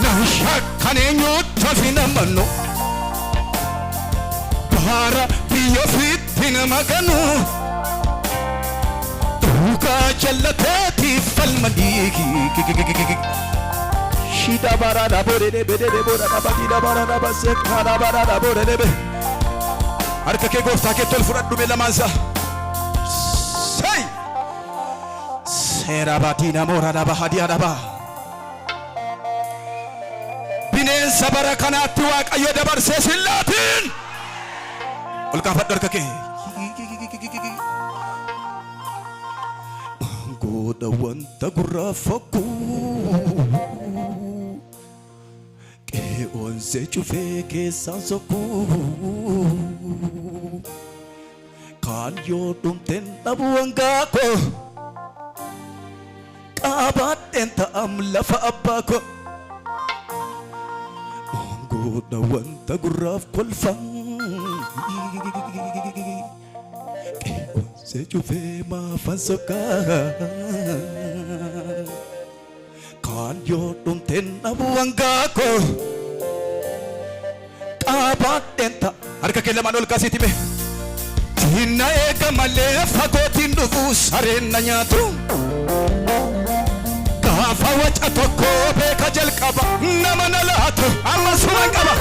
Nashak kanenyo tafina mano Bahara piyo fitina maganu Tuka jallatati falmadiki Shida barada bore de bede de bora da bagida barada basekana barada bore de be Harka ke gofta ke tol furaddu be lamansa Say Sera batina mora da bahadia da ba Binen sabara kanatti waaqayyo dabarsee sillatin Ol kaafadhu harka kee Goda wanta gurra fakku Onse chufe keessaan sokku Kaayyoo dhumteen dhabu hangaako Qabaadheen ta'am lafa abbaako Goda wanta gurraaf kolfan Onse chufe maafan sokkaa Kaayyoo dhumteen dhabu hangaako Abaadenta harka kee lamaan ol kaasitime Tinna eega malee fagootiin dhufu sareenna nyaatu Gaafa waca tokko beeka jalqaba nama na laatu ammasuman qaba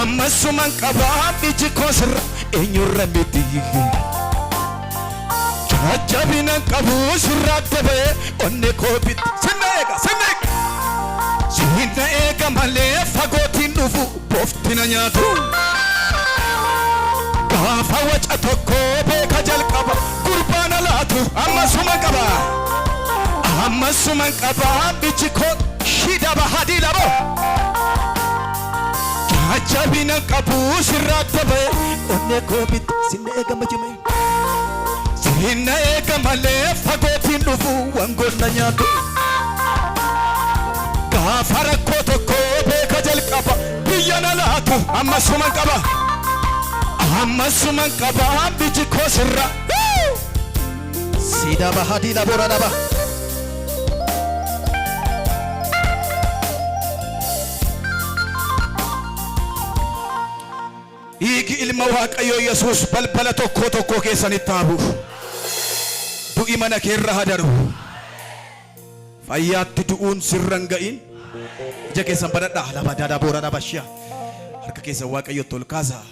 Ammasuman qaba iji koo sirra eenyurra miti Jajjabina qabu sirraa dabe onne koo bitti Sinna eega Sinna eega malee fagootiin dhufu boftina nyaatu Gaafa waca tokko beeka jalqaba gurbaana laatu ammasuman qaba bichi koo shida bahadii labo Jajjabina qabu sirraa dabe onne koo bitti Sinna eega majime Sinna eega malee fagootiin dhufu wangoonna nyaatu Gaafa rakkoo tokko beeka jalqaba biyya na laatu ammasuman qaba biji koo sirra Sida bahadii labora dhaba Dhiigi ilma Waaqayyoo Yesuus balbala tokko keessanitti haabu du'i mana keerra hadaru Fayyaatti du'uun sirran ga'in ija keessan banadhaa labadaadhaa booradhaa bashiyaa harka keessan Waaqayyotti ol kaasaa